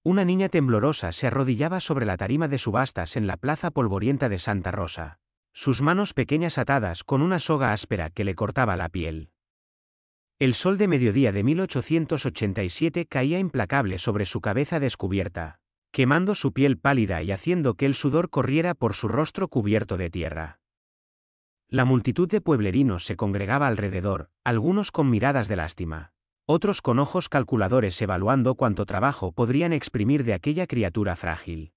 Una niña temblorosa se arrodillaba sobre la tarima de subastas en la plaza polvorienta de Santa Rosa, sus manos pequeñas atadas con una soga áspera que le cortaba la piel. El sol de mediodía de 1887 caía implacable sobre su cabeza descubierta, quemando su piel pálida y haciendo que el sudor corriera por su rostro cubierto de tierra. La multitud de pueblerinos se congregaba alrededor, algunos con miradas de lástima, otros con ojos calculadores evaluando cuánto trabajo podrían exprimir de aquella criatura frágil.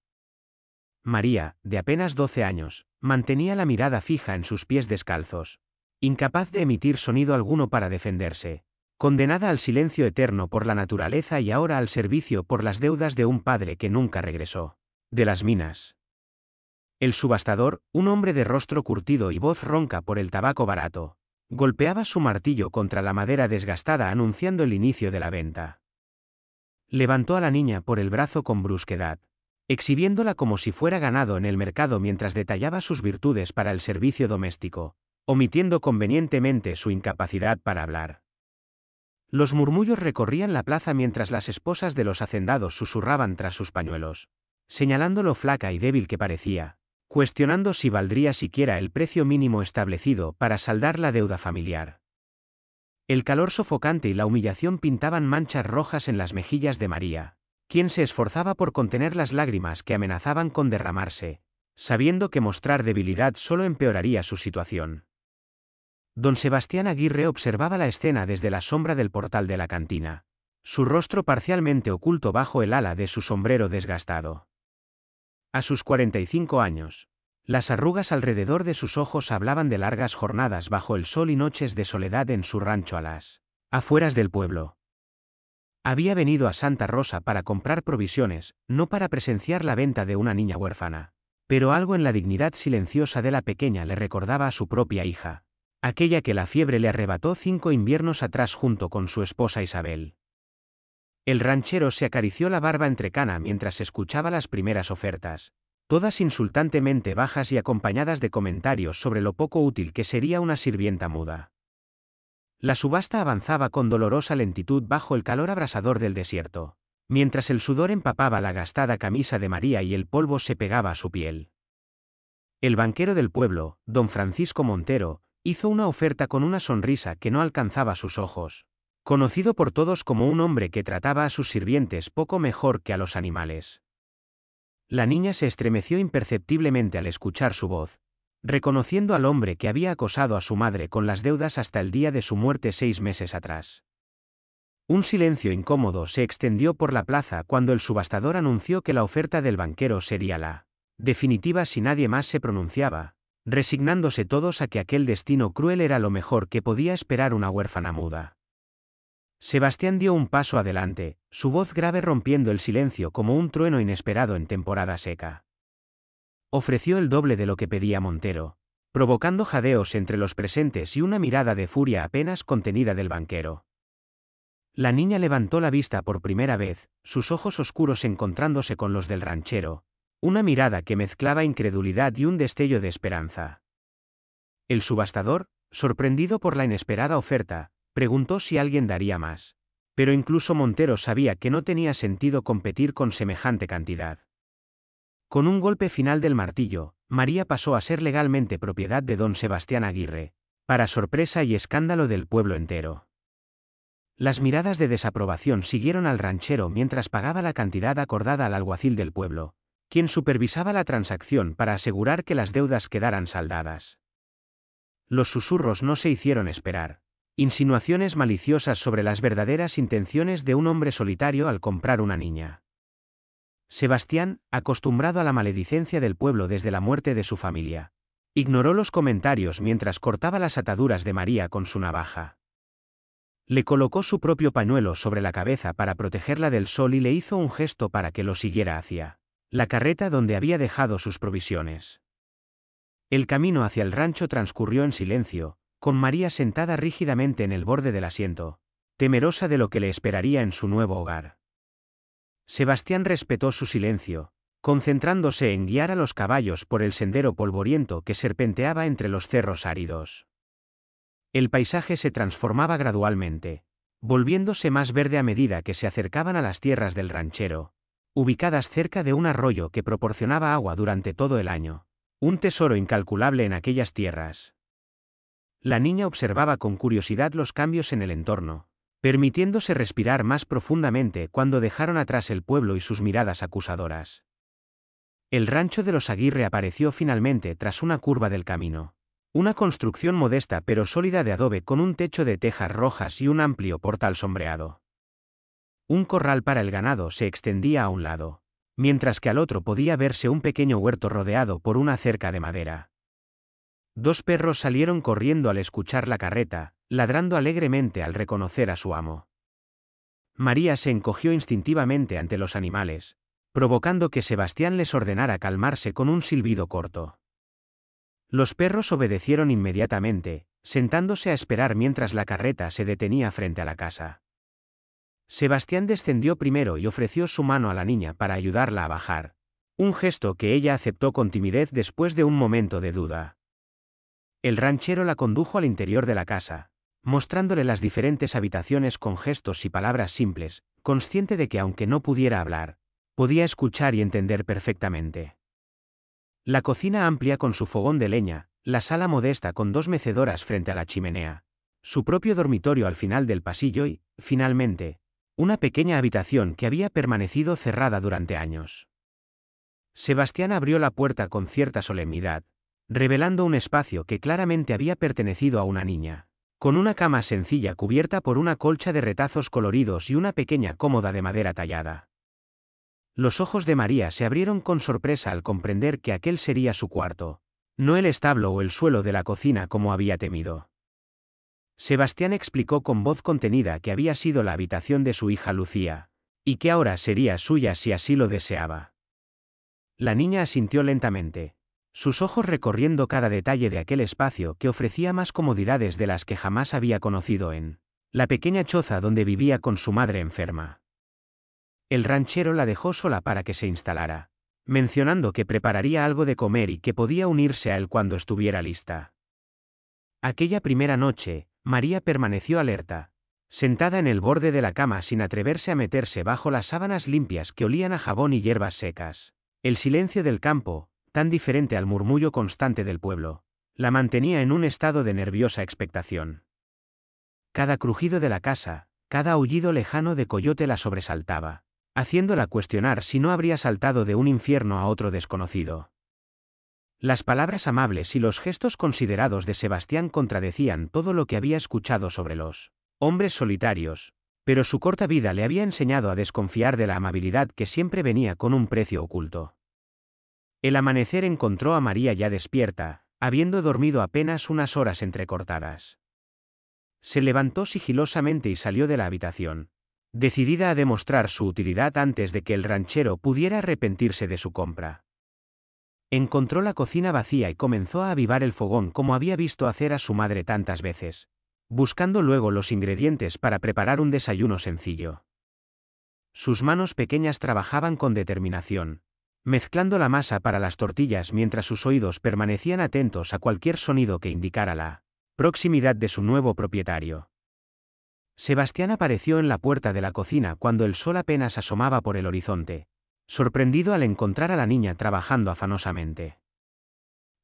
María, de apenas 12 años, mantenía la mirada fija en sus pies descalzos, incapaz de emitir sonido alguno para defenderse, condenada al silencio eterno por la naturaleza y ahora al servicio por las deudas de un padre que nunca regresó de las minas. El subastador, un hombre de rostro curtido y voz ronca por el tabaco barato, golpeaba su martillo contra la madera desgastada anunciando el inicio de la venta. Levantó a la niña por el brazo con brusquedad, exhibiéndola como si fuera ganado en el mercado mientras detallaba sus virtudes para el servicio doméstico, omitiendo convenientemente su incapacidad para hablar. Los murmullos recorrían la plaza mientras las esposas de los hacendados susurraban tras sus pañuelos, señalando lo flaca y débil que parecía, cuestionando si valdría siquiera el precio mínimo establecido para saldar la deuda familiar. El calor sofocante y la humillación pintaban manchas rojas en las mejillas de María, quien se esforzaba por contener las lágrimas que amenazaban con derramarse, sabiendo que mostrar debilidad solo empeoraría su situación. Don Sebastián Aguirre observaba la escena desde la sombra del portal de la cantina, su rostro parcialmente oculto bajo el ala de su sombrero desgastado. A sus 45 años, las arrugas alrededor de sus ojos hablaban de largas jornadas bajo el sol y noches de soledad en su rancho a las afueras del pueblo. Había venido a Santa Rosa para comprar provisiones, no para presenciar la venta de una niña huérfana, pero algo en la dignidad silenciosa de la pequeña le recordaba a su propia hija, aquella que la fiebre le arrebató 5 inviernos atrás junto con su esposa Isabel. El ranchero se acarició la barba entrecana mientras escuchaba las primeras ofertas, todas insultantemente bajas y acompañadas de comentarios sobre lo poco útil que sería una sirvienta muda. La subasta avanzaba con dolorosa lentitud bajo el calor abrasador del desierto, mientras el sudor empapaba la gastada camisa de María y el polvo se pegaba a su piel. El banquero del pueblo, don Francisco Montero, hizo una oferta con una sonrisa que no alcanzaba sus ojos, conocido por todos como un hombre que trataba a sus sirvientes poco mejor que a los animales. La niña se estremeció imperceptiblemente al escuchar su voz, reconociendo al hombre que había acosado a su madre con las deudas hasta el día de su muerte 6 meses atrás. Un silencio incómodo se extendió por la plaza cuando el subastador anunció que la oferta del banquero sería la definitiva si nadie más se pronunciaba, resignándose todos a que aquel destino cruel era lo mejor que podía esperar una huérfana muda. Sebastián dio un paso adelante, su voz grave rompiendo el silencio como un trueno inesperado en temporada seca. Ofreció el doble de lo que pedía Montero, provocando jadeos entre los presentes y una mirada de furia apenas contenida del banquero. La niña levantó la vista por primera vez, sus ojos oscuros encontrándose con los del ranchero, una mirada que mezclaba incredulidad y un destello de esperanza. El subastador, sorprendido por la inesperada oferta, preguntó si alguien daría más, pero incluso Montero sabía que no tenía sentido competir con semejante cantidad. Con un golpe final del martillo, María pasó a ser legalmente propiedad de don Sebastián Aguirre, para sorpresa y escándalo del pueblo entero. Las miradas de desaprobación siguieron al ranchero mientras pagaba la cantidad acordada al alguacil del pueblo, quien supervisaba la transacción para asegurar que las deudas quedaran saldadas. Los susurros no se hicieron esperar. Insinuaciones maliciosas sobre las verdaderas intenciones de un hombre solitario al comprar una niña. Sebastián, acostumbrado a la maledicencia del pueblo desde la muerte de su familia, ignoró los comentarios mientras cortaba las ataduras de María con su navaja. Le colocó su propio pañuelo sobre la cabeza para protegerla del sol y le hizo un gesto para que lo siguiera hacia la carreta donde había dejado sus provisiones. El camino hacia el rancho transcurrió en silencio, con María sentada rígidamente en el borde del asiento, temerosa de lo que le esperaría en su nuevo hogar. Sebastián respetó su silencio, concentrándose en guiar a los caballos por el sendero polvoriento que serpenteaba entre los cerros áridos. El paisaje se transformaba gradualmente, volviéndose más verde a medida que se acercaban a las tierras del ranchero, ubicadas cerca de un arroyo que proporcionaba agua durante todo el año. Un tesoro incalculable en aquellas tierras. La niña observaba con curiosidad los cambios en el entorno, permitiéndose respirar más profundamente cuando dejaron atrás el pueblo y sus miradas acusadoras. El rancho de los Aguirre apareció finalmente tras una curva del camino. Una construcción modesta pero sólida de adobe con un techo de tejas rojas y un amplio portal sombreado. Un corral para el ganado se extendía a un lado, mientras que al otro podía verse un pequeño huerto rodeado por una cerca de madera. Dos perros salieron corriendo al escuchar la carreta, ladrando alegremente al reconocer a su amo. María se encogió instintivamente ante los animales, provocando que Sebastián les ordenara calmarse con un silbido corto. Los perros obedecieron inmediatamente, sentándose a esperar mientras la carreta se detenía frente a la casa. Sebastián descendió primero y ofreció su mano a la niña para ayudarla a bajar, un gesto que ella aceptó con timidez después de un momento de duda. El ranchero la condujo al interior de la casa, mostrándole las diferentes habitaciones con gestos y palabras simples, consciente de que aunque no pudiera hablar, podía escuchar y entender perfectamente. La cocina amplia con su fogón de leña, la sala modesta con dos mecedoras frente a la chimenea, su propio dormitorio al final del pasillo y, finalmente, una pequeña habitación que había permanecido cerrada durante años. Sebastián abrió la puerta con cierta solemnidad, revelando un espacio que claramente había pertenecido a una niña, con una cama sencilla cubierta por una colcha de retazos coloridos y una pequeña cómoda de madera tallada. Los ojos de María se abrieron con sorpresa al comprender que aquel sería su cuarto, no el establo o el suelo de la cocina como había temido. Sebastián explicó con voz contenida que había sido la habitación de su hija Lucía, y que ahora sería suya si así lo deseaba. La niña asintió lentamente, sus ojos recorriendo cada detalle de aquel espacio que ofrecía más comodidades de las que jamás había conocido en la pequeña choza donde vivía con su madre enferma. El ranchero la dejó sola para que se instalara, mencionando que prepararía algo de comer y que podía unirse a él cuando estuviera lista. Aquella primera noche, María permaneció alerta, sentada en el borde de la cama sin atreverse a meterse bajo las sábanas limpias que olían a jabón y hierbas secas. El silencio del campo, tan diferente al murmullo constante del pueblo, la mantenía en un estado de nerviosa expectación. Cada crujido de la casa, cada aullido lejano de coyote la sobresaltaba, haciéndola cuestionar si no habría saltado de un infierno a otro desconocido. Las palabras amables y los gestos considerados de Sebastián contradecían todo lo que había escuchado sobre los hombres solitarios, pero su corta vida le había enseñado a desconfiar de la amabilidad que siempre venía con un precio oculto. El amanecer encontró a María ya despierta, habiendo dormido apenas unas horas entrecortadas. Se levantó sigilosamente y salió de la habitación, decidida a demostrar su utilidad antes de que el ranchero pudiera arrepentirse de su compra. Encontró la cocina vacía y comenzó a avivar el fogón como había visto hacer a su madre tantas veces, buscando luego los ingredientes para preparar un desayuno sencillo. Sus manos pequeñas trabajaban con determinación, mezclando la masa para las tortillas mientras sus oídos permanecían atentos a cualquier sonido que indicara la proximidad de su nuevo propietario. Sebastián apareció en la puerta de la cocina cuando el sol apenas asomaba por el horizonte, sorprendido al encontrar a la niña trabajando afanosamente.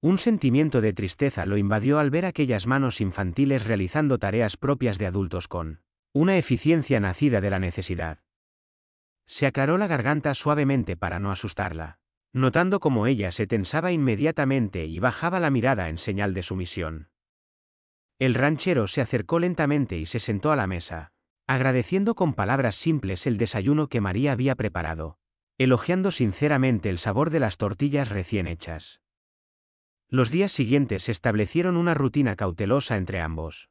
Un sentimiento de tristeza lo invadió al ver aquellas manos infantiles realizando tareas propias de adultos con una eficiencia nacida de la necesidad. Se aclaró la garganta suavemente para no asustarla, notando cómo ella se tensaba inmediatamente y bajaba la mirada en señal de sumisión. El ranchero se acercó lentamente y se sentó a la mesa, agradeciendo con palabras simples el desayuno que María había preparado, elogiando sinceramente el sabor de las tortillas recién hechas. Los días siguientes establecieron una rutina cautelosa entre ambos.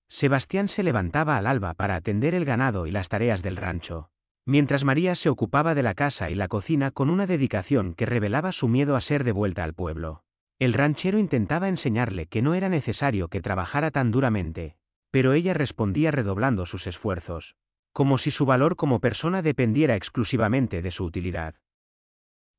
Sebastián se levantaba al alba para atender el ganado y las tareas del rancho, mientras María se ocupaba de la casa y la cocina con una dedicación que revelaba su miedo a ser devuelta al pueblo. El ranchero intentaba enseñarle que no era necesario que trabajara tan duramente, pero ella respondía redoblando sus esfuerzos, como si su valor como persona dependiera exclusivamente de su utilidad.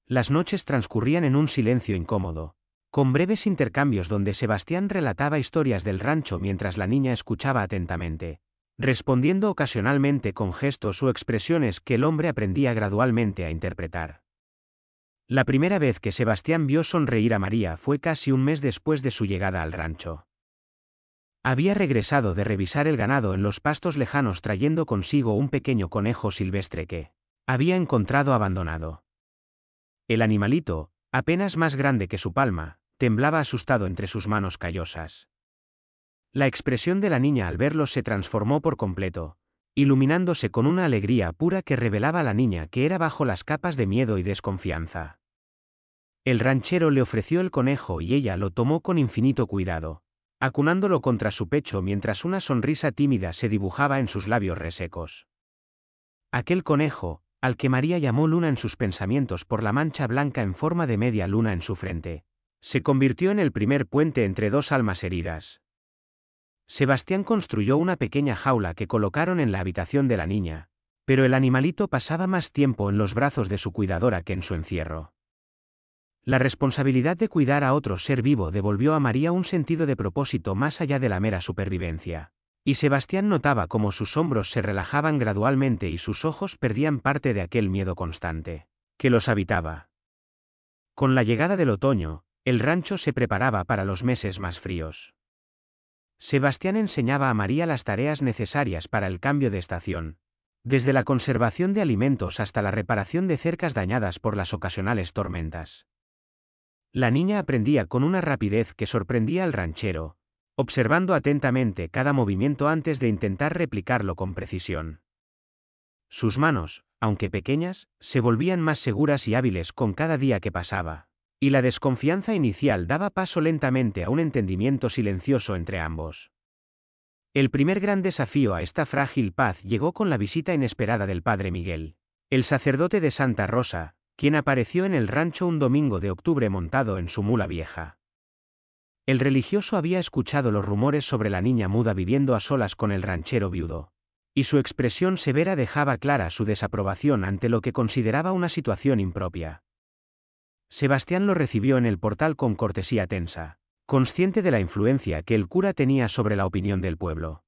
Las noches transcurrían en un silencio incómodo, con breves intercambios donde Sebastián relataba historias del rancho mientras la niña escuchaba atentamente, respondiendo ocasionalmente con gestos o expresiones que el hombre aprendía gradualmente a interpretar. La primera vez que Sebastián vio sonreír a María fue casi un mes después de su llegada al rancho. Había regresado de revisar el ganado en los pastos lejanos trayendo consigo un pequeño conejo silvestre que había encontrado abandonado. El animalito, apenas más grande que su palma, temblaba asustado entre sus manos callosas. La expresión de la niña al verlo se transformó por completo, iluminándose con una alegría pura que revelaba a la niña que era bajo las capas de miedo y desconfianza. El ranchero le ofreció el conejo y ella lo tomó con infinito cuidado, acunándolo contra su pecho mientras una sonrisa tímida se dibujaba en sus labios resecos. Aquel conejo, al que María llamó Luna en sus pensamientos por la mancha blanca en forma de media luna en su frente, se convirtió en el primer puente entre dos almas heridas. Sebastián construyó una pequeña jaula que colocaron en la habitación de la niña, pero el animalito pasaba más tiempo en los brazos de su cuidadora que en su encierro. La responsabilidad de cuidar a otro ser vivo devolvió a María un sentido de propósito más allá de la mera supervivencia, y Sebastián notaba cómo sus hombros se relajaban gradualmente y sus ojos perdían parte de aquel miedo constante que los habitaba. Con la llegada del otoño, el rancho se preparaba para los meses más fríos. Sebastián enseñaba a María las tareas necesarias para el cambio de estación, desde la conservación de alimentos hasta la reparación de cercas dañadas por las ocasionales tormentas. La niña aprendía con una rapidez que sorprendía al ranchero, observando atentamente cada movimiento antes de intentar replicarlo con precisión. Sus manos, aunque pequeñas, se volvían más seguras y hábiles con cada día que pasaba, y la desconfianza inicial daba paso lentamente a un entendimiento silencioso entre ambos. El primer gran desafío a esta frágil paz llegó con la visita inesperada del padre Miguel, el sacerdote de Santa Rosa, quien apareció en el rancho un domingo de octubre montado en su mula vieja. El religioso había escuchado los rumores sobre la niña muda viviendo a solas con el ranchero viudo, y su expresión severa dejaba clara su desaprobación ante lo que consideraba una situación impropia. Sebastián lo recibió en el portal con cortesía tensa, consciente de la influencia que el cura tenía sobre la opinión del pueblo.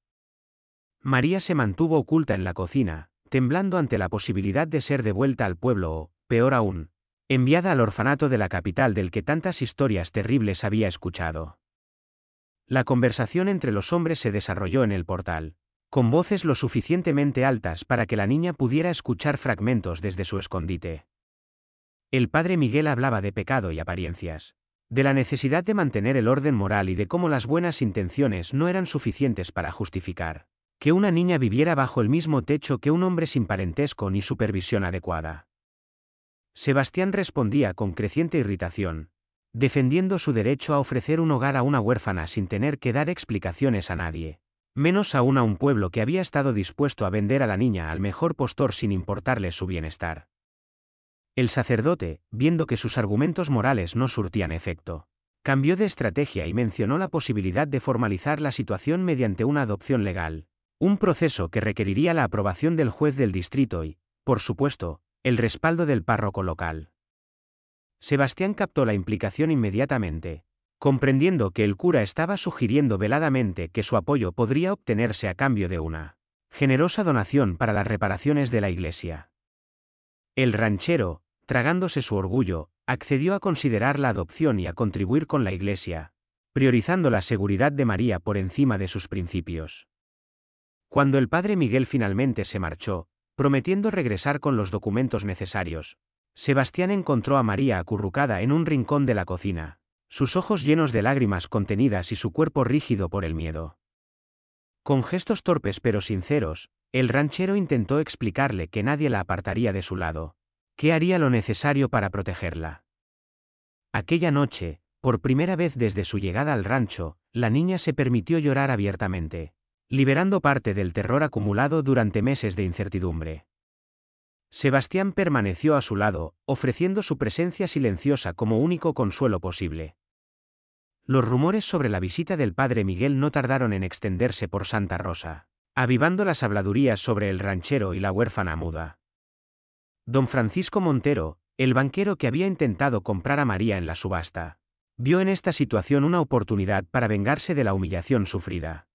María se mantuvo oculta en la cocina, temblando ante la posibilidad de ser devuelta al pueblo o, peor aún, enviada al orfanato de la capital del que tantas historias terribles había escuchado. La conversación entre los hombres se desarrolló en el portal, con voces lo suficientemente altas para que la niña pudiera escuchar fragmentos desde su escondite. El padre Miguel hablaba de pecado y apariencias, de la necesidad de mantener el orden moral y de cómo las buenas intenciones no eran suficientes para justificar que una niña viviera bajo el mismo techo que un hombre sin parentesco ni supervisión adecuada. Sebastián respondía con creciente irritación, defendiendo su derecho a ofrecer un hogar a una huérfana sin tener que dar explicaciones a nadie, menos aún a un pueblo que había estado dispuesto a vender a la niña al mejor postor sin importarle su bienestar. El sacerdote, viendo que sus argumentos morales no surtían efecto, cambió de estrategia y mencionó la posibilidad de formalizar la situación mediante una adopción legal, un proceso que requeriría la aprobación del juez del distrito y, por supuesto, el respaldo del párroco local. Sebastián captó la implicación inmediatamente, comprendiendo que el cura estaba sugiriendo veladamente que su apoyo podría obtenerse a cambio de una generosa donación para las reparaciones de la iglesia. El ranchero, tragándose su orgullo, accedió a considerar la adopción y a contribuir con la iglesia, priorizando la seguridad de María por encima de sus principios. Cuando el padre Miguel finalmente se marchó, prometiendo regresar con los documentos necesarios, Sebastián encontró a María acurrucada en un rincón de la cocina, sus ojos llenos de lágrimas contenidas y su cuerpo rígido por el miedo. Con gestos torpes pero sinceros, el ranchero intentó explicarle que nadie la apartaría de su lado, que haría lo necesario para protegerla. Aquella noche, por primera vez desde su llegada al rancho, la niña se permitió llorar abiertamente, liberando parte del terror acumulado durante meses de incertidumbre. Sebastián permaneció a su lado, ofreciendo su presencia silenciosa como único consuelo posible. Los rumores sobre la visita del padre Miguel no tardaron en extenderse por Santa Rosa, avivando las habladurías sobre el ranchero y la huérfana muda. Don Francisco Montero, el banquero que había intentado comprar a María en la subasta, vio en esta situación una oportunidad para vengarse de la humillación sufrida.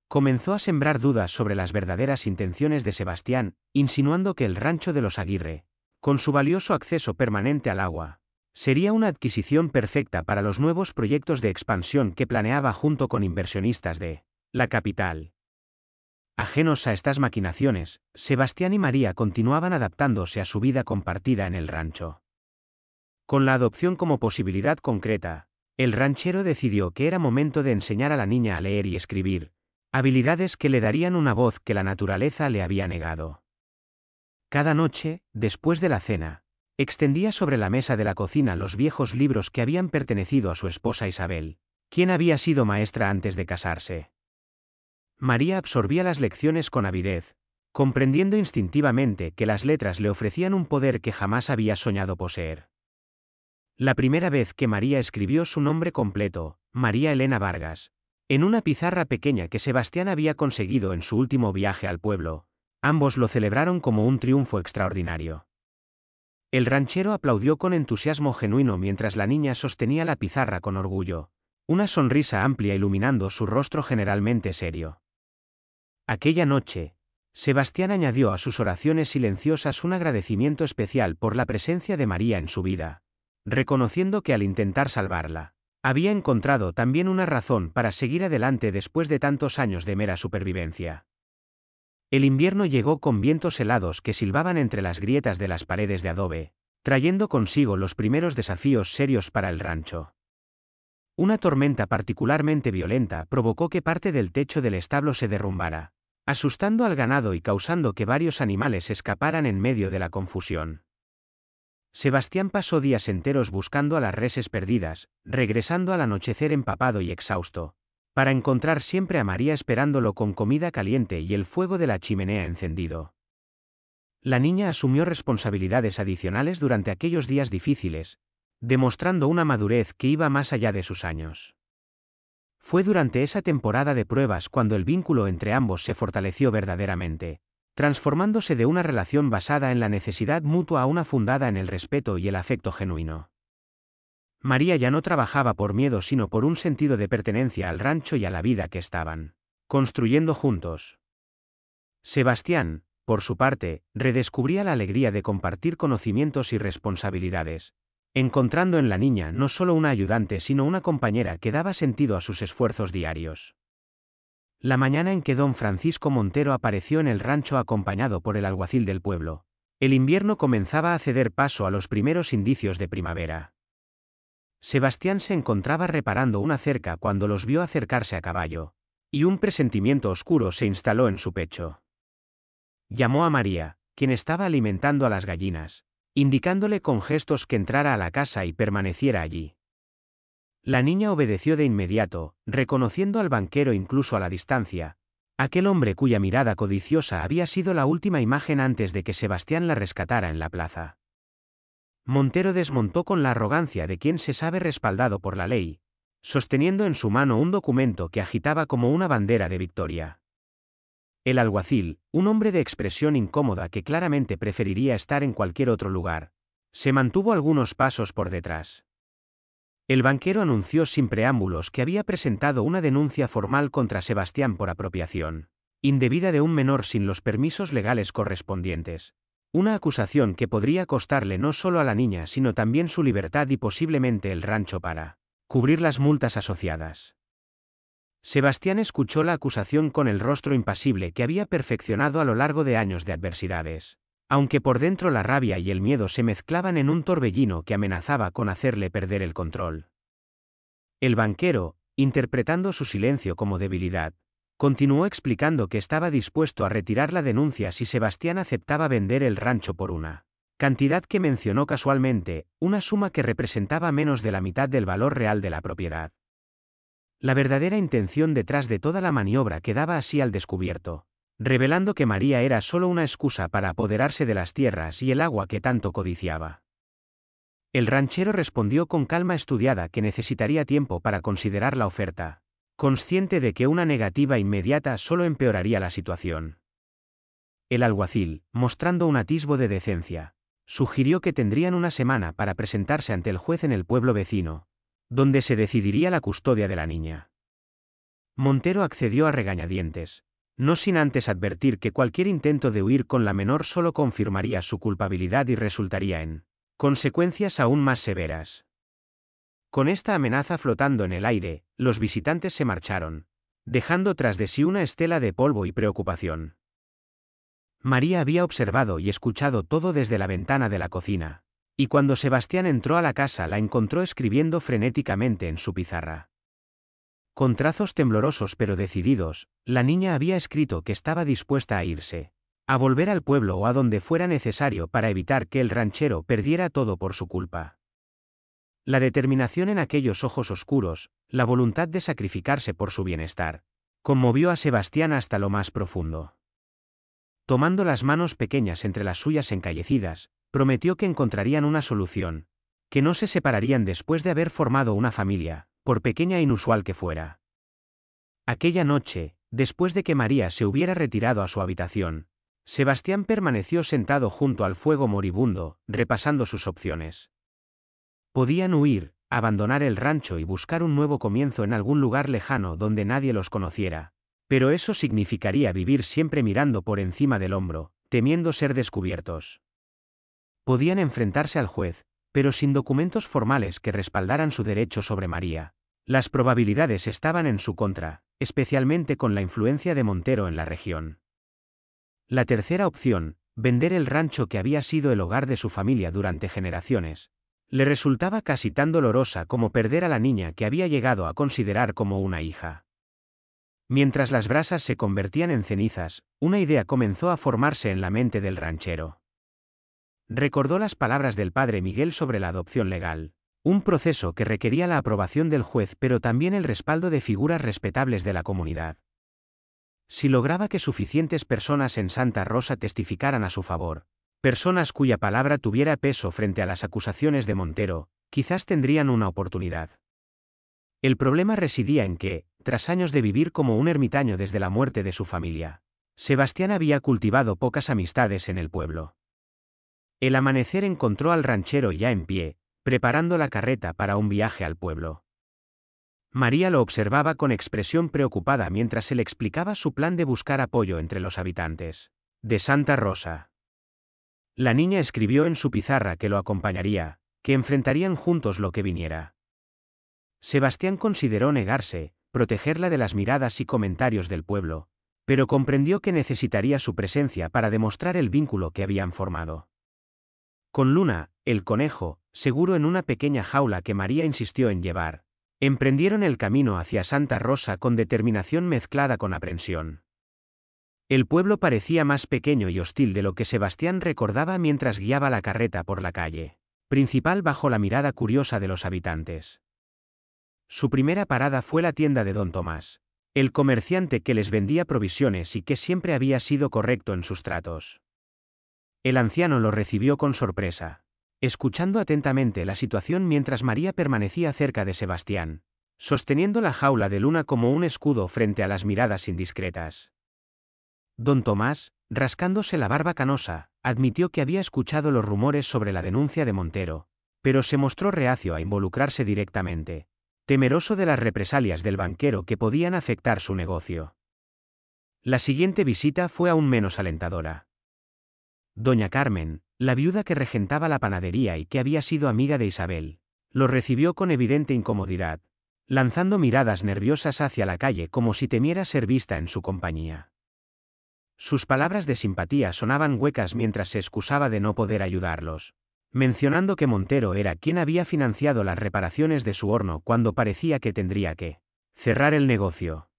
Comenzó a sembrar dudas sobre las verdaderas intenciones de Sebastián, insinuando que el rancho de los Aguirre, con su valioso acceso permanente al agua, sería una adquisición perfecta para los nuevos proyectos de expansión que planeaba junto con inversionistas de la capital. Ajenos a estas maquinaciones, Sebastián y María continuaban adaptándose a su vida compartida en el rancho. Con la adopción como posibilidad concreta, el ranchero decidió que era momento de enseñar a la niña a leer y escribir, habilidades que le darían una voz que la naturaleza le había negado. Cada noche, después de la cena, extendía sobre la mesa de la cocina los viejos libros que habían pertenecido a su esposa Isabel, quien había sido maestra antes de casarse. María absorbía las lecciones con avidez, comprendiendo instintivamente que las letras le ofrecían un poder que jamás había soñado poseer. La primera vez que María escribió su nombre completo, María Elena Vargas, en una pizarra pequeña que Sebastián había conseguido en su último viaje al pueblo, ambos lo celebraron como un triunfo extraordinario. El ranchero aplaudió con entusiasmo genuino mientras la niña sostenía la pizarra con orgullo, una sonrisa amplia iluminando su rostro generalmente serio. Aquella noche, Sebastián añadió a sus oraciones silenciosas un agradecimiento especial por la presencia de María en su vida, reconociendo que al intentar salvarla, había encontrado también una razón para seguir adelante después de tantos años de mera supervivencia. El invierno llegó con vientos helados que silbaban entre las grietas de las paredes de adobe, trayendo consigo los primeros desafíos serios para el rancho. Una tormenta particularmente violenta provocó que parte del techo del establo se derrumbara, asustando al ganado y causando que varios animales escaparan en medio de la confusión. Sebastián pasó días enteros buscando a las reses perdidas, regresando al anochecer empapado y exhausto, para encontrar siempre a María esperándolo con comida caliente y el fuego de la chimenea encendido. La niña asumió responsabilidades adicionales durante aquellos días difíciles, demostrando una madurez que iba más allá de sus años. Fue durante esa temporada de pruebas cuando el vínculo entre ambos se fortaleció verdaderamente, transformándose de una relación basada en la necesidad mutua a una fundada en el respeto y el afecto genuino. María ya no trabajaba por miedo sino por un sentido de pertenencia al rancho y a la vida que estaban construyendo juntos. Sebastián, por su parte, redescubría la alegría de compartir conocimientos y responsabilidades, encontrando en la niña no solo una ayudante sino una compañera que daba sentido a sus esfuerzos diarios. La mañana en que don Francisco Montero apareció en el rancho acompañado por el alguacil del pueblo, el invierno comenzaba a ceder paso a los primeros indicios de primavera. Sebastián se encontraba reparando una cerca cuando los vio acercarse a caballo, y un presentimiento oscuro se instaló en su pecho. Llamó a María, quien estaba alimentando a las gallinas, indicándole con gestos que entrara a la casa y permaneciera allí. La niña obedeció de inmediato, reconociendo al banquero incluso a la distancia, aquel hombre cuya mirada codiciosa había sido la última imagen antes de que Sebastián la rescatara en la plaza. Montero desmontó con la arrogancia de quien se sabe respaldado por la ley, sosteniendo en su mano un documento que agitaba como una bandera de victoria. El alguacil, un hombre de expresión incómoda que claramente preferiría estar en cualquier otro lugar, se mantuvo algunos pasos por detrás. El banquero anunció sin preámbulos que había presentado una denuncia formal contra Sebastián por apropiación indebida de un menor sin los permisos legales correspondientes. Una acusación que podría costarle no solo a la niña sino también su libertad y posiblemente el rancho para cubrir las multas asociadas. Sebastián escuchó la acusación con el rostro impasible que había perfeccionado a lo largo de años de adversidades, aunque por dentro la rabia y el miedo se mezclaban en un torbellino que amenazaba con hacerle perder el control. El banquero, interpretando su silencio como debilidad, continuó explicando que estaba dispuesto a retirar la denuncia si Sebastián aceptaba vender el rancho por una cantidad que mencionó casualmente, una suma que representaba menos de la mitad del valor real de la propiedad. La verdadera intención detrás de toda la maniobra quedaba así al descubierto, revelando que María era solo una excusa para apoderarse de las tierras y el agua que tanto codiciaba. El ranchero respondió con calma estudiada que necesitaría tiempo para considerar la oferta, consciente de que una negativa inmediata solo empeoraría la situación. El alguacil, mostrando un atisbo de decencia, sugirió que tendrían una semana para presentarse ante el juez en el pueblo vecino, donde se decidiría la custodia de la niña. Montero accedió a regañadientes, no sin antes advertir que cualquier intento de huir con la menor solo confirmaría su culpabilidad y resultaría en consecuencias aún más severas. Con esta amenaza flotando en el aire, los visitantes se marcharon, dejando tras de sí una estela de polvo y preocupación. María había observado y escuchado todo desde la ventana de la cocina, y cuando Sebastián entró a la casa la encontró escribiendo frenéticamente en su pizarra. Con trazos temblorosos pero decididos, la niña había escrito que estaba dispuesta a irse, a volver al pueblo o a donde fuera necesario para evitar que el ranchero perdiera todo por su culpa. La determinación en aquellos ojos oscuros, la voluntad de sacrificarse por su bienestar, conmovió a Sebastián hasta lo más profundo. Tomando las manos pequeñas entre las suyas encallecidas, prometió que encontrarían una solución, que no se separarían después de haber formado una familia, por pequeña e inusual que fuera. Aquella noche, después de que María se hubiera retirado a su habitación, Sebastián permaneció sentado junto al fuego moribundo, repasando sus opciones. Podían huir, abandonar el rancho y buscar un nuevo comienzo en algún lugar lejano donde nadie los conociera, pero eso significaría vivir siempre mirando por encima del hombro, temiendo ser descubiertos. Podían enfrentarse al juez, pero sin documentos formales que respaldaran su derecho sobre María. Las probabilidades estaban en su contra, especialmente con la influencia de Montero en la región. La tercera opción, vender el rancho que había sido el hogar de su familia durante generaciones, le resultaba casi tan dolorosa como perder a la niña que había llegado a considerar como una hija. Mientras las brasas se convertían en cenizas, una idea comenzó a formarse en la mente del ranchero. Recordó las palabras del padre Miguel sobre la adopción legal, un proceso que requería la aprobación del juez pero también el respaldo de figuras respetables de la comunidad. Si lograba que suficientes personas en Santa Rosa testificaran a su favor, personas cuya palabra tuviera peso frente a las acusaciones de Montero, quizás tendrían una oportunidad. El problema residía en que, tras años de vivir como un ermitaño desde la muerte de su familia, Sebastián había cultivado pocas amistades en el pueblo. El amanecer encontró al ranchero ya en pie, preparando la carreta para un viaje al pueblo. María lo observaba con expresión preocupada mientras él explicaba su plan de buscar apoyo entre los habitantes de Santa Rosa. La niña escribió en su pizarra que lo acompañaría, que enfrentarían juntos lo que viniera. Sebastián consideró negarse, protegerla de las miradas y comentarios del pueblo, pero comprendió que necesitaría su presencia para demostrar el vínculo que habían formado. Con Luna, el conejo, seguro en una pequeña jaula que María insistió en llevar, emprendieron el camino hacia Santa Rosa con determinación mezclada con aprensión. El pueblo parecía más pequeño y hostil de lo que Sebastián recordaba mientras guiaba la carreta por la calle principal bajo la mirada curiosa de los habitantes. Su primera parada fue la tienda de don Tomás, el comerciante que les vendía provisiones y que siempre había sido correcto en sus tratos. El anciano lo recibió con sorpresa, escuchando atentamente la situación mientras María permanecía cerca de Sebastián, sosteniendo la jaula de Luna como un escudo frente a las miradas indiscretas. Don Tomás, rascándose la barba canosa, admitió que había escuchado los rumores sobre la denuncia de Montero, pero se mostró reacio a involucrarse directamente, temeroso de las represalias del banquero que podían afectar su negocio. La siguiente visita fue aún menos alentadora. Doña Carmen, la viuda que regentaba la panadería y que había sido amiga de Isabel, lo recibió con evidente incomodidad, lanzando miradas nerviosas hacia la calle como si temiera ser vista en su compañía. Sus palabras de simpatía sonaban huecas mientras se excusaba de no poder ayudarlos, mencionando que Montero era quien había financiado las reparaciones de su horno cuando parecía que tendría que cerrar el negocio.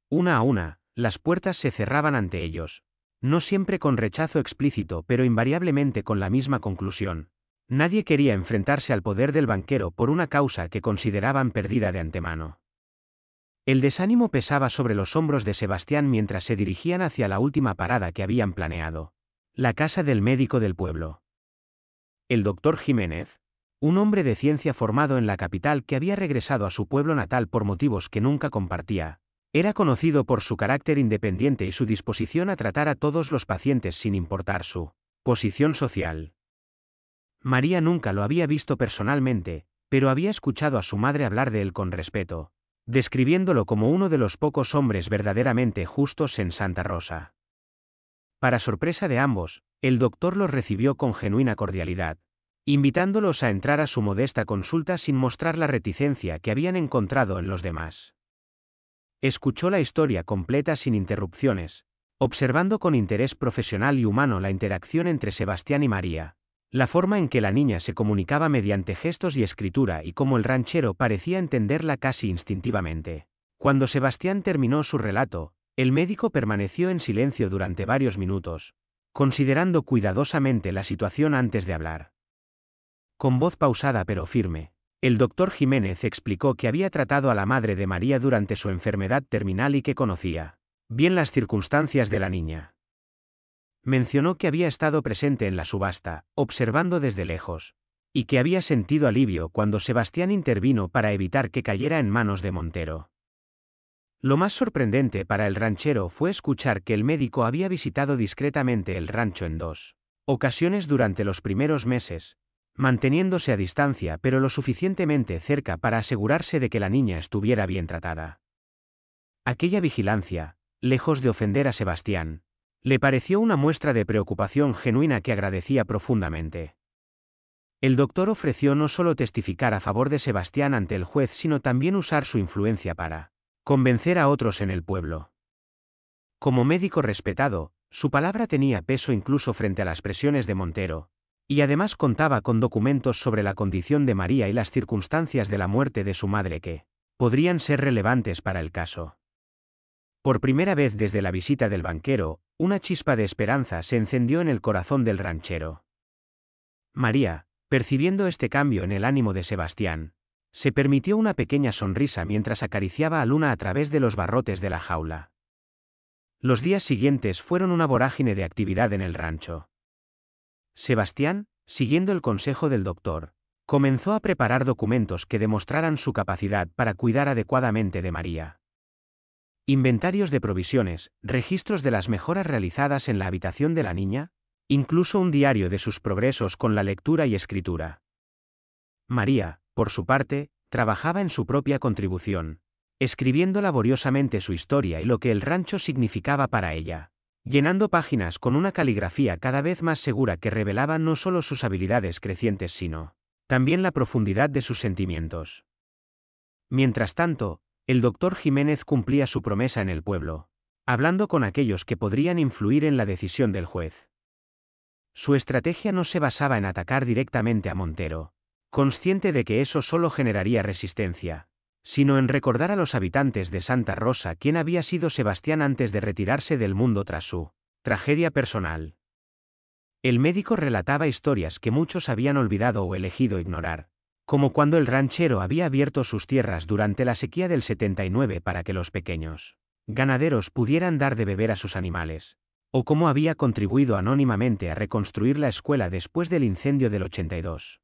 Una a una, las puertas se cerraban ante ellos, no siempre con rechazo explícito pero invariablemente con la misma conclusión. Nadie quería enfrentarse al poder del banquero por una causa que consideraban perdida de antemano. El desánimo pesaba sobre los hombros de Sebastián mientras se dirigían hacia la última parada que habían planeado, la casa del médico del pueblo. El doctor Jiménez, un hombre de ciencia formado en la capital que había regresado a su pueblo natal por motivos que nunca compartía, era conocido por su carácter independiente y su disposición a tratar a todos los pacientes sin importar su posición social. María nunca lo había visto personalmente, pero había escuchado a su madre hablar de él con respeto, describiéndolo como uno de los pocos hombres verdaderamente justos en Santa Rosa. Para sorpresa de ambos, el doctor los recibió con genuina cordialidad, invitándolos a entrar a su modesta consulta sin mostrar la reticencia que habían encontrado en los demás. Escuchó la historia completa sin interrupciones, observando con interés profesional y humano la interacción entre Sebastián y María, la forma en que la niña se comunicaba mediante gestos y escritura y cómo el ranchero parecía entenderla casi instintivamente. Cuando Sebastián terminó su relato, el médico permaneció en silencio durante varios minutos, considerando cuidadosamente la situación antes de hablar. Con voz pausada pero firme, el doctor Jiménez explicó que había tratado a la madre de María durante su enfermedad terminal y que conocía bien las circunstancias de la niña. Mencionó que había estado presente en la subasta, observando desde lejos, y que había sentido alivio cuando Sebastián intervino para evitar que cayera en manos de Montero. Lo más sorprendente para el ranchero fue escuchar que el médico había visitado discretamente el rancho en 2 ocasiones durante los primeros meses, manteniéndose a distancia pero lo suficientemente cerca para asegurarse de que la niña estuviera bien tratada. Aquella vigilancia, lejos de ofender a Sebastián, le pareció una muestra de preocupación genuina que agradecía profundamente. El doctor ofreció no solo testificar a favor de Sebastián ante el juez, sino también usar su influencia para convencer a otros en el pueblo. Como médico respetado, su palabra tenía peso incluso frente a las presiones de Montero, y además contaba con documentos sobre la condición de María y las circunstancias de la muerte de su madre que podrían ser relevantes para el caso. Por primera vez desde la visita del banquero, una chispa de esperanza se encendió en el corazón del ranchero. María, percibiendo este cambio en el ánimo de Sebastián, se permitió una pequeña sonrisa mientras acariciaba a Luna a través de los barrotes de la jaula. Los días siguientes fueron una vorágine de actividad en el rancho. Sebastián, siguiendo el consejo del doctor, comenzó a preparar documentos que demostraran su capacidad para cuidar adecuadamente de María. Inventarios de provisiones, registros de las mejoras realizadas en la habitación de la niña, incluso un diario de sus progresos con la lectura y escritura. María, por su parte, trabajaba en su propia contribución, escribiendo laboriosamente su historia y lo que el rancho significaba para ella, llenando páginas con una caligrafía cada vez más segura que revelaba no solo sus habilidades crecientes sino también la profundidad de sus sentimientos. Mientras tanto, el doctor Jiménez cumplía su promesa en el pueblo, hablando con aquellos que podrían influir en la decisión del juez. Su estrategia no se basaba en atacar directamente a Montero, consciente de que eso solo generaría resistencia, sino en recordar a los habitantes de Santa Rosa quién había sido Sebastián antes de retirarse del mundo tras su tragedia personal. El médico relataba historias que muchos habían olvidado o elegido ignorar, como cuando el ranchero había abierto sus tierras durante la sequía del 79 para que los pequeños ganaderos pudieran dar de beber a sus animales, o cómo había contribuido anónimamente a reconstruir la escuela después del incendio del 82.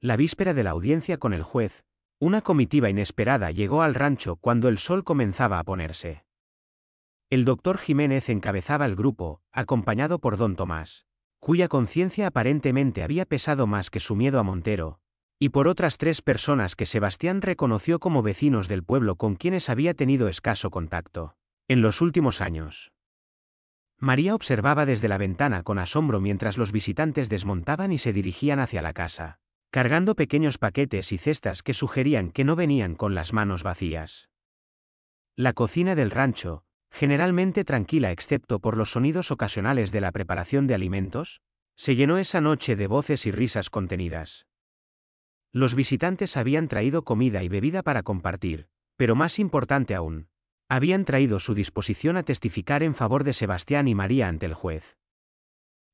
La víspera de la audiencia con el juez, una comitiva inesperada llegó al rancho cuando el sol comenzaba a ponerse. El doctor Jiménez encabezaba el grupo, acompañado por don Tomás, cuya conciencia aparentemente había pesado más que su miedo a Montero, y por otras 3 personas que Sebastián reconoció como vecinos del pueblo con quienes había tenido escaso contacto en los últimos años. María observaba desde la ventana con asombro mientras los visitantes desmontaban y se dirigían hacia la casa, cargando pequeños paquetes y cestas que sugerían que no venían con las manos vacías. La cocina del rancho, generalmente tranquila excepto por los sonidos ocasionales de la preparación de alimentos, se llenó esa noche de voces y risas contenidas. Los visitantes habían traído comida y bebida para compartir, pero más importante aún, habían traído su disposición a testificar en favor de Sebastián y María ante el juez.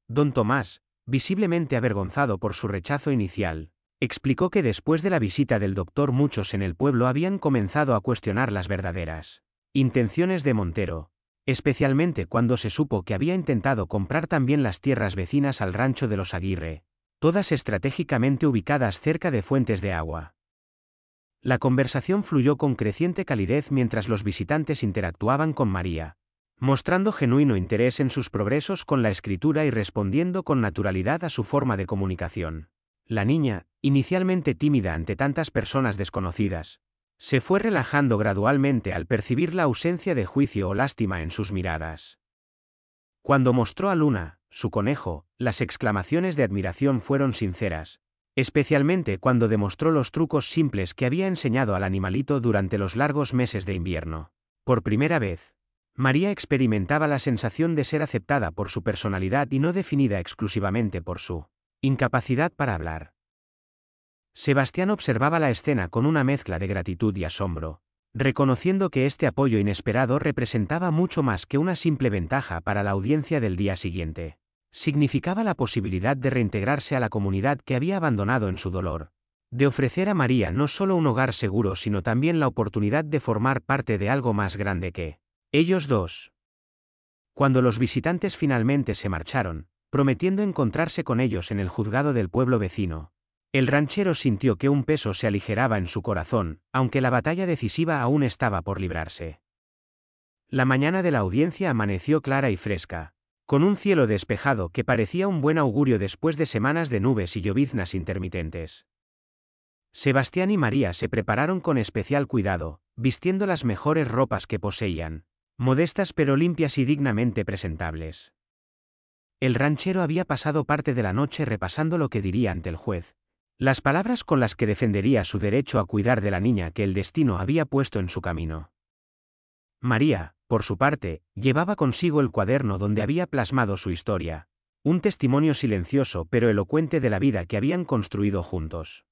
Don Tomás, visiblemente avergonzado por su rechazo inicial, explicó que después de la visita del doctor muchos en el pueblo habían comenzado a cuestionar las verdaderas intenciones de Montero, especialmente cuando se supo que había intentado comprar también las tierras vecinas al rancho de los Aguirre, todas estratégicamente ubicadas cerca de fuentes de agua. La conversación fluyó con creciente calidez mientras los visitantes interactuaban con María, mostrando genuino interés en sus progresos con la escritura y respondiendo con naturalidad a su forma de comunicación. La niña, inicialmente tímida ante tantas personas desconocidas, Se fue relajando gradualmente al percibir la ausencia de juicio o lástima en sus miradas. Cuando mostró a Luna, su conejo, las exclamaciones de admiración fueron sinceras, especialmente cuando demostró los trucos simples que había enseñado al animalito durante los largos meses de invierno. Por primera vez, María experimentaba la sensación de ser aceptada por su personalidad y no definida exclusivamente por su incapacidad para hablar. Sebastián observaba la escena con una mezcla de gratitud y asombro, reconociendo que este apoyo inesperado representaba mucho más que una simple ventaja para la audiencia del día siguiente. Significaba la posibilidad de reintegrarse a la comunidad que había abandonado en su dolor, de ofrecer a María no solo un hogar seguro sino también la oportunidad de formar parte de algo más grande que ellos dos. Cuando los visitantes finalmente se marcharon, prometiendo encontrarse con ellos en el juzgado del pueblo vecino, el ranchero sintió que un peso se aligeraba en su corazón, aunque la batalla decisiva aún estaba por librarse. La mañana de la audiencia amaneció clara y fresca, con un cielo despejado que parecía un buen augurio después de semanas de nubes y lloviznas intermitentes. Sebastián y María se prepararon con especial cuidado, vistiendo las mejores ropas que poseían, modestas pero limpias y dignamente presentables. El ranchero había pasado parte de la noche repasando lo que diría ante el juez, las palabras con las que defendería su derecho a cuidar de la niña que el destino había puesto en su camino. María, por su parte, llevaba consigo el cuaderno donde había plasmado su historia, un testimonio silencioso pero elocuente de la vida que habían construido juntos.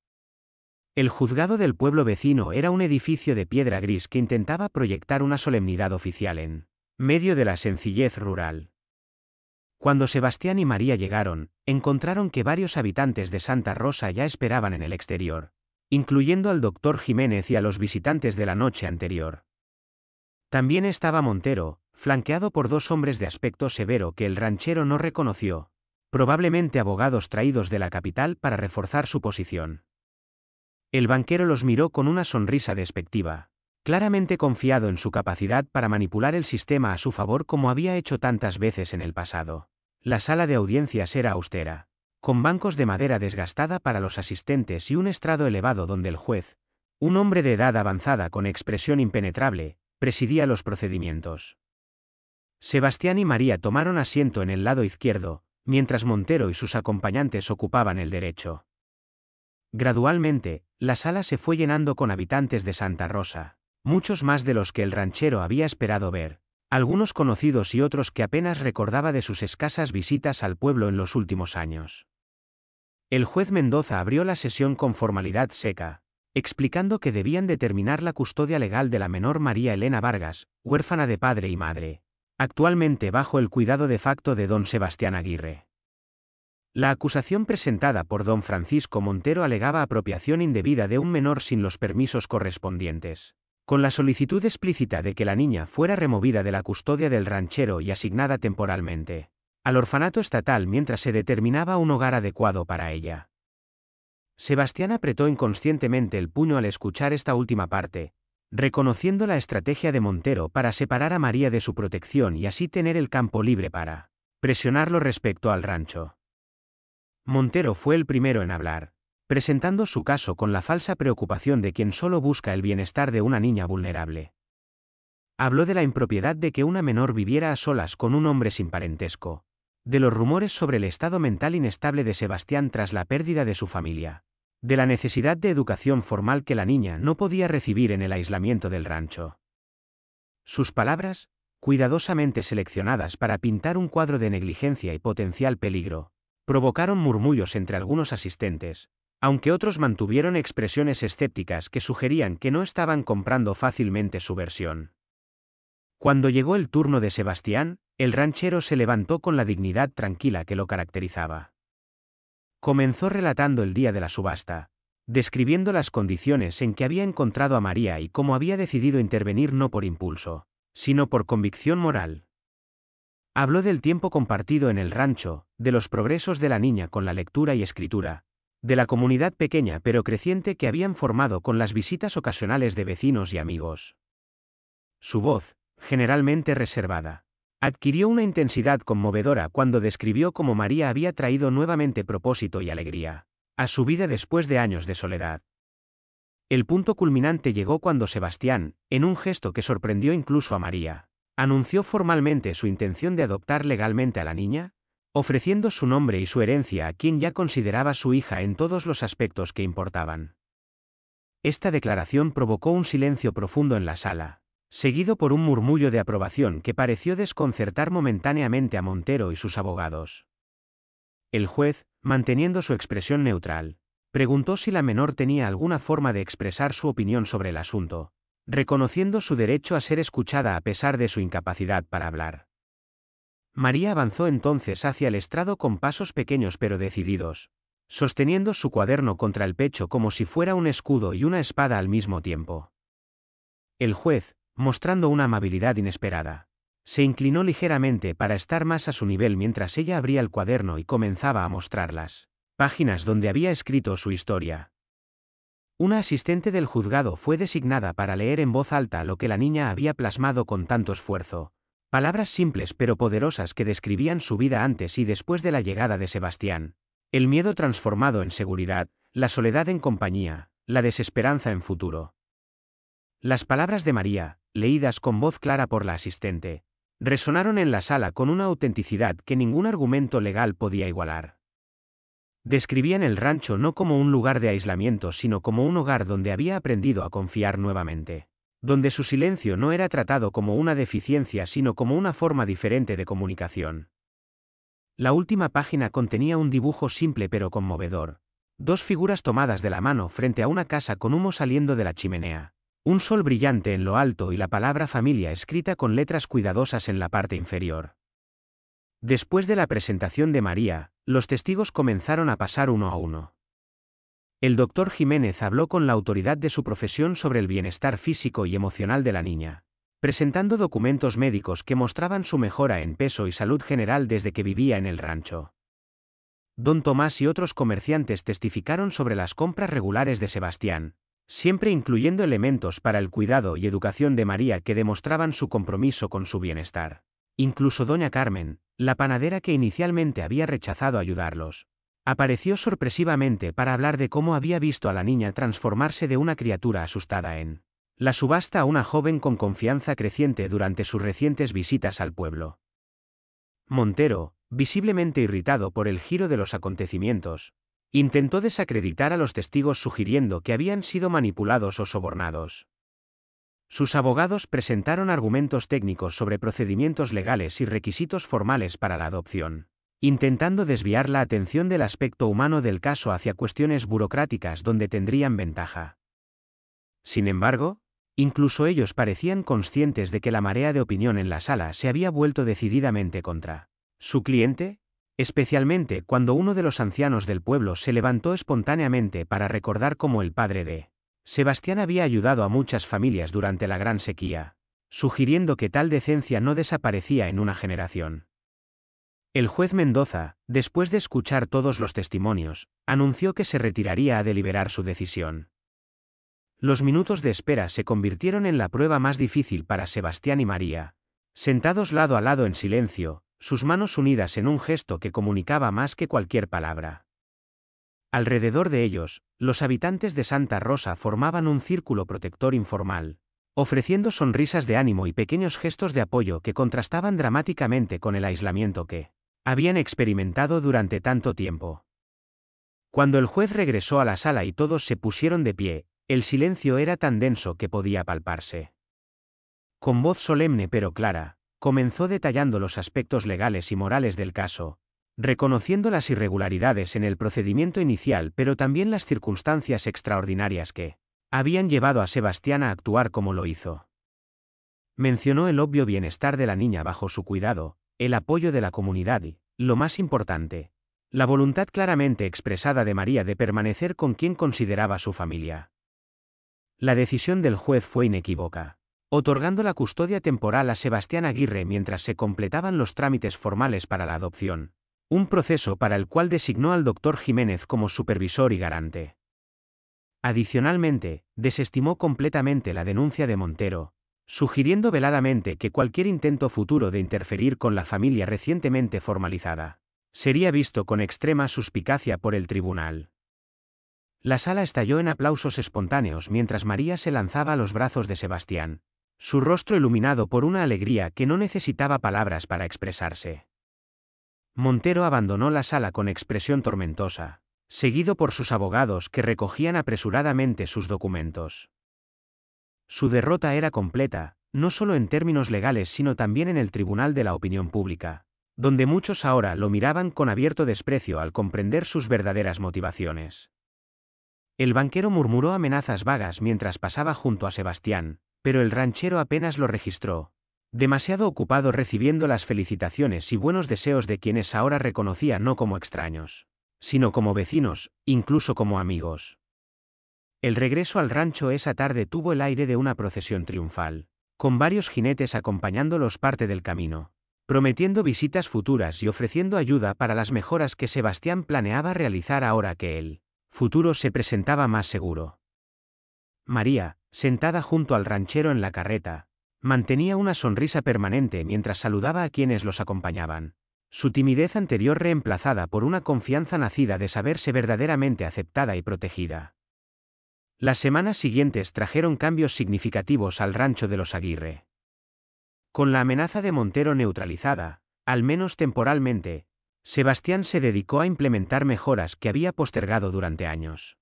El juzgado del pueblo vecino era un edificio de piedra gris que intentaba proyectar una solemnidad oficial en medio de la sencillez rural. Cuando Sebastián y María llegaron, encontraron que varios habitantes de Santa Rosa ya esperaban en el exterior, incluyendo al doctor Jiménez y a los visitantes de la noche anterior. También estaba Montero, flanqueado por dos hombres de aspecto severo que el ranchero no reconoció, probablemente abogados traídos de la capital para reforzar su posición. El banquero los miró con una sonrisa despectiva, claramente confiado en su capacidad para manipular el sistema a su favor como había hecho tantas veces en el pasado. La sala de audiencias era austera, con bancos de madera desgastada para los asistentes y un estrado elevado donde el juez, un hombre de edad avanzada con expresión impenetrable, presidía los procedimientos. Sebastián y María tomaron asiento en el lado izquierdo, mientras Montero y sus acompañantes ocupaban el derecho. Gradualmente, la sala se fue llenando con habitantes de Santa Rosa, muchos más de los que el ranchero había esperado ver, algunos conocidos y otros que apenas recordaba de sus escasas visitas al pueblo en los últimos años. El juez Mendoza abrió la sesión con formalidad seca, explicando que debían determinar la custodia legal de la menor María Elena Vargas, huérfana de padre y madre, actualmente bajo el cuidado de facto de don Sebastián Aguirre. La acusación presentada por don Francisco Montero alegaba apropiación indebida de un menor sin los permisos correspondientes, con la solicitud explícita de que la niña fuera removida de la custodia del ranchero y asignada temporalmente al orfanato estatal mientras se determinaba un hogar adecuado para ella. Sebastián apretó inconscientemente el puño al escuchar esta última parte, reconociendo la estrategia de Montero para separar a María de su protección y así tener el campo libre para presionarlo respecto al rancho. Montero fue el primero en hablar, presentando su caso con la falsa preocupación de quien solo busca el bienestar de una niña vulnerable. Habló de la impropiedad de que una menor viviera a solas con un hombre sin parentesco, de los rumores sobre el estado mental inestable de Sebastián tras la pérdida de su familia, de la necesidad de educación formal que la niña no podía recibir en el aislamiento del rancho. Sus palabras, cuidadosamente seleccionadas para pintar un cuadro de negligencia y potencial peligro, provocaron murmullos entre algunos asistentes, aunque otros mantuvieron expresiones escépticas que sugerían que no estaban comprando fácilmente su versión. Cuando llegó el turno de Sebastián, el ranchero se levantó con la dignidad tranquila que lo caracterizaba. Comenzó relatando el día de la subasta, describiendo las condiciones en que había encontrado a María y cómo había decidido intervenir no por impulso, sino por convicción moral. Habló del tiempo compartido en el rancho, de los progresos de la niña con la lectura y escritura, de la comunidad pequeña pero creciente que habían formado con las visitas ocasionales de vecinos y amigos. Su voz, generalmente reservada, adquirió una intensidad conmovedora cuando describió cómo María había traído nuevamente propósito y alegría a su vida después de años de soledad. El punto culminante llegó cuando Sebastián, en un gesto que sorprendió incluso a María, anunció formalmente su intención de adoptar legalmente a la niña, ofreciendo su nombre y su herencia a quien ya consideraba su hija en todos los aspectos que importaban. Esta declaración provocó un silencio profundo en la sala, seguido por un murmullo de aprobación que pareció desconcertar momentáneamente a Montero y sus abogados. El juez, manteniendo su expresión neutral, preguntó si la menor tenía alguna forma de expresar su opinión sobre el asunto, reconociendo su derecho a ser escuchada a pesar de su incapacidad para hablar. María avanzó entonces hacia el estrado con pasos pequeños pero decididos, sosteniendo su cuaderno contra el pecho como si fuera un escudo y una espada al mismo tiempo. El juez, mostrando una amabilidad inesperada, se inclinó ligeramente para estar más a su nivel mientras ella abría el cuaderno y comenzaba a mostrar las páginas donde había escrito su historia. Una asistente del juzgado fue designada para leer en voz alta lo que la niña había plasmado con tanto esfuerzo, palabras simples pero poderosas que describían su vida antes y después de la llegada de Sebastián, el miedo transformado en seguridad, la soledad en compañía, la desesperanza en futuro. Las palabras de María, leídas con voz clara por la asistente, resonaron en la sala con una autenticidad que ningún argumento legal podía igualar. Describían el rancho no como un lugar de aislamiento sino como un hogar donde había aprendido a confiar nuevamente, donde su silencio no era tratado como una deficiencia sino como una forma diferente de comunicación. La última página contenía un dibujo simple pero conmovedor, dos figuras tomadas de la mano frente a una casa con humo saliendo de la chimenea, un sol brillante en lo alto y la palabra familia escrita con letras cuidadosas en la parte inferior. Después de la presentación de María, los testigos comenzaron a pasar uno a uno. El doctor Jiménez habló con la autoridad de su profesión sobre el bienestar físico y emocional de la niña, presentando documentos médicos que mostraban su mejora en peso y salud general desde que vivía en el rancho. Don Tomás y otros comerciantes testificaron sobre las compras regulares de Sebastián, siempre incluyendo elementos para el cuidado y educación de María que demostraban su compromiso con su bienestar. Incluso doña Carmen, la panadera que inicialmente había rechazado ayudarlos, apareció sorpresivamente para hablar de cómo había visto a la niña transformarse de una criatura asustada en la subasta a una joven con confianza creciente durante sus recientes visitas al pueblo. Montero, visiblemente irritado por el giro de los acontecimientos, intentó desacreditar a los testigos sugiriendo que habían sido manipulados o sobornados. Sus abogados presentaron argumentos técnicos sobre procedimientos legales y requisitos formales para la adopción, intentando desviar la atención del aspecto humano del caso hacia cuestiones burocráticas donde tendrían ventaja. Sin embargo, incluso ellos parecían conscientes de que la marea de opinión en la sala se había vuelto decididamente contra su cliente, especialmente cuando uno de los ancianos del pueblo se levantó espontáneamente para recordar cómo el padre de Sebastián había ayudado a muchas familias durante la gran sequía, sugiriendo que tal decencia no desaparecía en una generación. El juez Mendoza, después de escuchar todos los testimonios, anunció que se retiraría a deliberar su decisión. Los minutos de espera se convirtieron en la prueba más difícil para Sebastián y María, sentados lado a lado en silencio, sus manos unidas en un gesto que comunicaba más que cualquier palabra. Alrededor de ellos, los habitantes de Santa Rosa formaban un círculo protector informal, ofreciendo sonrisas de ánimo y pequeños gestos de apoyo que contrastaban dramáticamente con el aislamiento que habían experimentado durante tanto tiempo. Cuando el juez regresó a la sala y todos se pusieron de pie, el silencio era tan denso que podía palparse. Con voz solemne pero clara, comenzó detallando los aspectos legales y morales del caso, reconociendo las irregularidades en el procedimiento inicial pero también las circunstancias extraordinarias que habían llevado a Sebastián a actuar como lo hizo. Mencionó el obvio bienestar de la niña bajo su cuidado, el apoyo de la comunidad y, lo más importante, la voluntad claramente expresada de María de permanecer con quien consideraba su familia. La decisión del juez fue inequívoca, otorgando la custodia temporal a Sebastián Aguirre mientras se completaban los trámites formales para la adopción, un proceso para el cual designó al doctor Jiménez como supervisor y garante. Adicionalmente, desestimó completamente la denuncia de Montero, sugiriendo veladamente que cualquier intento futuro de interferir con la familia recientemente formalizada sería visto con extrema suspicacia por el tribunal. La sala estalló en aplausos espontáneos mientras María se lanzaba a los brazos de Sebastián, su rostro iluminado por una alegría que no necesitaba palabras para expresarse. Montero abandonó la sala con expresión tormentosa, seguido por sus abogados que recogían apresuradamente sus documentos. Su derrota era completa, no solo en términos legales sino también en el tribunal de la opinión pública, donde muchos ahora lo miraban con abierto desprecio al comprender sus verdaderas motivaciones. El banquero murmuró amenazas vagas mientras pasaba junto a Sebastián, pero el ranchero apenas lo registró, demasiado ocupado recibiendo las felicitaciones y buenos deseos de quienes ahora reconocía no como extraños, sino como vecinos, incluso como amigos. El regreso al rancho esa tarde tuvo el aire de una procesión triunfal, con varios jinetes acompañándolos parte del camino, prometiendo visitas futuras y ofreciendo ayuda para las mejoras que Sebastián planeaba realizar ahora que el futuro se presentaba más seguro. María, sentada junto al ranchero en la carreta, mantenía una sonrisa permanente mientras saludaba a quienes los acompañaban, su timidez anterior reemplazada por una confianza nacida de saberse verdaderamente aceptada y protegida. Las semanas siguientes trajeron cambios significativos al rancho de los Aguirre. Con la amenaza de Montero neutralizada, al menos temporalmente, Sebastián se dedicó a implementar mejoras que había postergado durante años.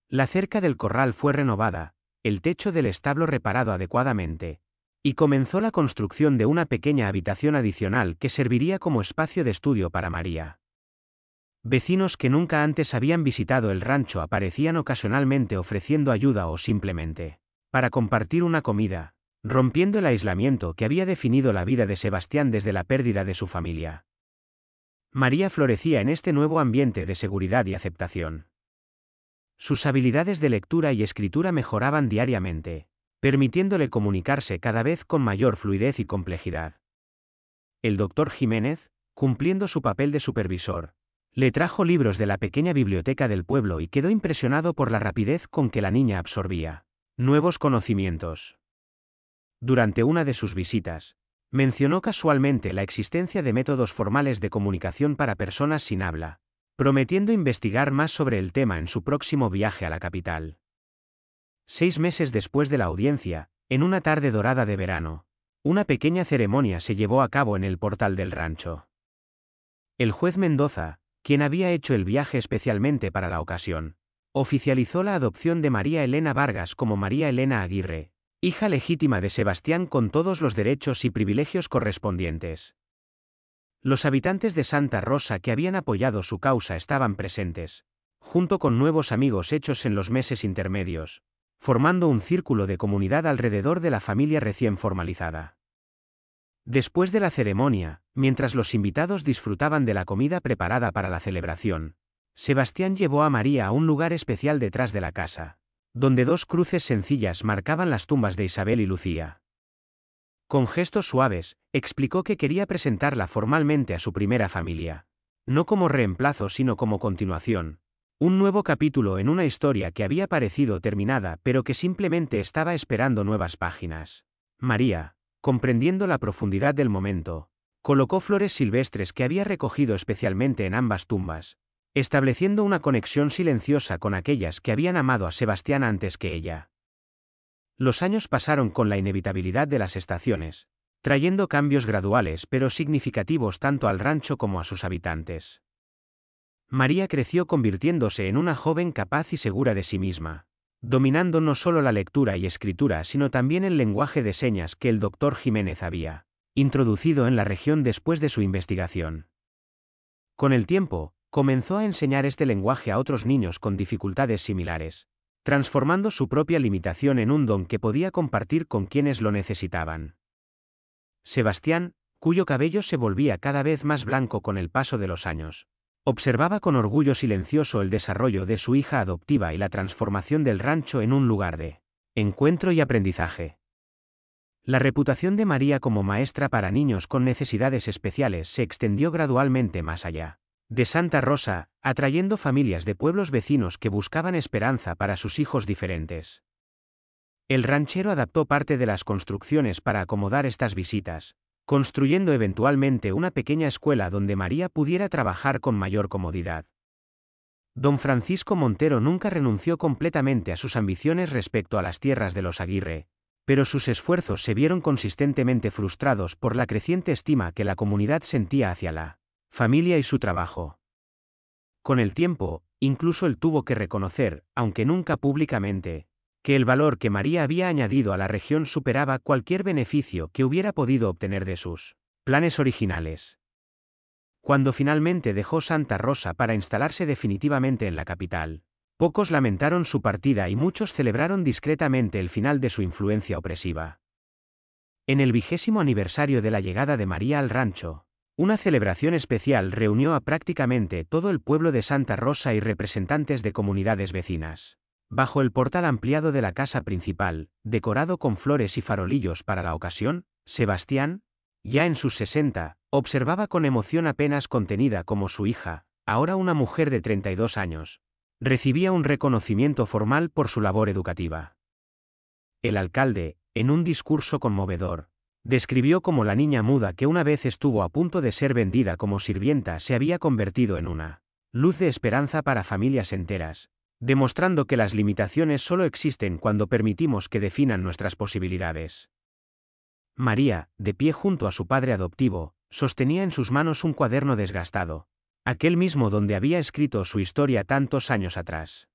La cerca del corral fue renovada, el techo del establo reparado adecuadamente, y comenzó la construcción de una pequeña habitación adicional que serviría como espacio de estudio para María. Vecinos que nunca antes habían visitado el rancho aparecían ocasionalmente ofreciendo ayuda o simplemente para compartir una comida, rompiendo el aislamiento que había definido la vida de Sebastián desde la pérdida de su familia. María florecía en este nuevo ambiente de seguridad y aceptación. Sus habilidades de lectura y escritura mejoraban diariamente, permitiéndole comunicarse cada vez con mayor fluidez y complejidad. El doctor Jiménez, cumpliendo su papel de supervisor, le trajo libros de la pequeña biblioteca del pueblo y quedó impresionado por la rapidez con que la niña absorbía nuevos conocimientos. Durante una de sus visitas, mencionó casualmente la existencia de métodos formales de comunicación para personas sin habla, prometiendo investigar más sobre el tema en su próximo viaje a la capital. 6 meses después de la audiencia, en una tarde dorada de verano, una pequeña ceremonia se llevó a cabo en el portal del rancho. El juez Mendoza, quien había hecho el viaje especialmente para la ocasión, oficializó la adopción de María Elena Vargas como María Elena Aguirre, hija legítima de Sebastián con todos los derechos y privilegios correspondientes. Los habitantes de Santa Rosa que habían apoyado su causa estaban presentes, junto con nuevos amigos hechos en los meses intermedios, formando un círculo de comunidad alrededor de la familia recién formalizada. Después de la ceremonia, mientras los invitados disfrutaban de la comida preparada para la celebración, Sebastián llevó a María a un lugar especial detrás de la casa, donde 2 cruces sencillas marcaban las tumbas de Isabel y Lucía. Con gestos suaves, explicó que quería presentarla formalmente a su primera familia, no como reemplazo sino como continuación, un nuevo capítulo en una historia que había parecido terminada pero que simplemente estaba esperando nuevas páginas. María, comprendiendo la profundidad del momento, colocó flores silvestres que había recogido especialmente en ambas tumbas, estableciendo una conexión silenciosa con aquellas que habían amado a Sebastián antes que ella. Los años pasaron con la inevitabilidad de las estaciones, trayendo cambios graduales pero significativos tanto al rancho como a sus habitantes. María creció convirtiéndose en una joven capaz y segura de sí misma, dominando no solo la lectura y escritura sino también el lenguaje de señas que el doctor Jiménez había introducido en la región después de su investigación. Con el tiempo, comenzó a enseñar este lenguaje a otros niños con dificultades similares, transformando su propia limitación en un don que podía compartir con quienes lo necesitaban. Sebastián, cuyo cabello se volvía cada vez más blanco con el paso de los años, observaba con orgullo silencioso el desarrollo de su hija adoptiva y la transformación del rancho en un lugar de encuentro y aprendizaje. La reputación de María como maestra para niños con necesidades especiales se extendió gradualmente más allá de Santa Rosa, atrayendo familias de pueblos vecinos que buscaban esperanza para sus hijos diferentes. El ranchero adaptó parte de las construcciones para acomodar estas visitas, construyendo eventualmente una pequeña escuela donde María pudiera trabajar con mayor comodidad. Don Francisco Montero nunca renunció completamente a sus ambiciones respecto a las tierras de los Aguirre, pero sus esfuerzos se vieron consistentemente frustrados por la creciente estima que la comunidad sentía hacia la familia y su trabajo. Con el tiempo, incluso él tuvo que reconocer, aunque nunca públicamente, que el valor que María había añadido a la región superaba cualquier beneficio que hubiera podido obtener de sus planes originales. Cuando finalmente dejó Santa Rosa para instalarse definitivamente en la capital, pocos lamentaron su partida y muchos celebraron discretamente el final de su influencia opresiva. En el 20º aniversario de la llegada de María al rancho, una celebración especial reunió a prácticamente todo el pueblo de Santa Rosa y representantes de comunidades vecinas, bajo el portal ampliado de la casa principal, decorado con flores y farolillos para la ocasión. Sebastián, ya en sus 60, observaba con emoción apenas contenida cómo su hija, ahora una mujer de 32 años, recibía un reconocimiento formal por su labor educativa. El alcalde, en un discurso conmovedor, describió cómo la niña muda que una vez estuvo a punto de ser vendida como sirvienta se había convertido en una luz de esperanza para familias enteras, demostrando que las limitaciones solo existen cuando permitimos que definan nuestras posibilidades. María, de pie junto a su padre adoptivo, sostenía en sus manos un cuaderno desgastado, aquel mismo donde había escrito su historia tantos años atrás.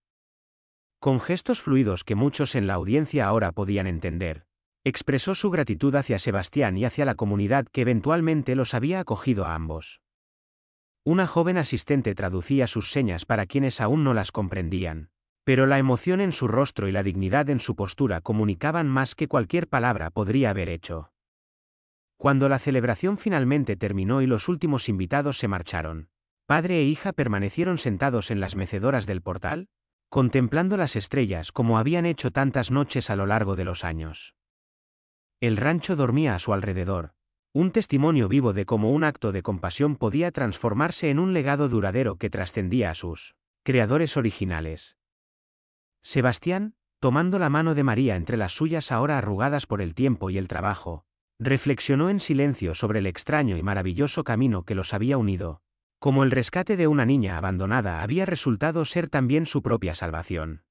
Con gestos fluidos que muchos en la audiencia ahora podían entender, expresó su gratitud hacia Sebastián y hacia la comunidad que eventualmente los había acogido a ambos. Una joven asistente traducía sus señas para quienes aún no las comprendían, pero la emoción en su rostro y la dignidad en su postura comunicaban más que cualquier palabra podría haber hecho. Cuando la celebración finalmente terminó y los últimos invitados se marcharon, padre e hija permanecieron sentados en las mecedoras del portal, contemplando las estrellas como habían hecho tantas noches a lo largo de los años. El rancho dormía a su alrededor, un testimonio vivo de cómo un acto de compasión podía transformarse en un legado duradero que trascendía a sus creadores originales. Sebastián, tomando la mano de María entre las suyas ahora arrugadas por el tiempo y el trabajo, reflexionó en silencio sobre el extraño y maravilloso camino que los había unido, como el rescate de una niña abandonada había resultado ser también su propia salvación.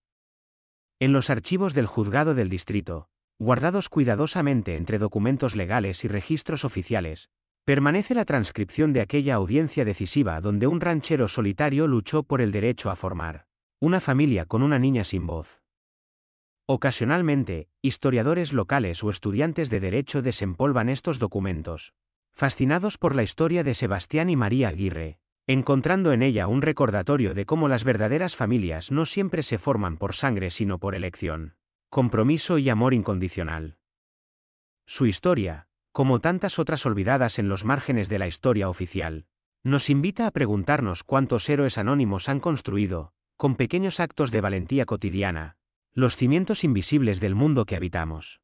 En los archivos del juzgado del distrito, guardados cuidadosamente entre documentos legales y registros oficiales, permanece la transcripción de aquella audiencia decisiva donde un ranchero solitario luchó por el derecho a formar una familia con una niña sin voz. Ocasionalmente, historiadores locales o estudiantes de derecho desempolvan estos documentos, fascinados por la historia de Sebastián y María Aguirre, encontrando en ella un recordatorio de cómo las verdaderas familias no siempre se forman por sangre sino por elección, compromiso y amor incondicional. Su historia, como tantas otras olvidadas en los márgenes de la historia oficial, nos invita a preguntarnos cuántos héroes anónimos han construido, con pequeños actos de valentía cotidiana, los cimientos invisibles del mundo que habitamos.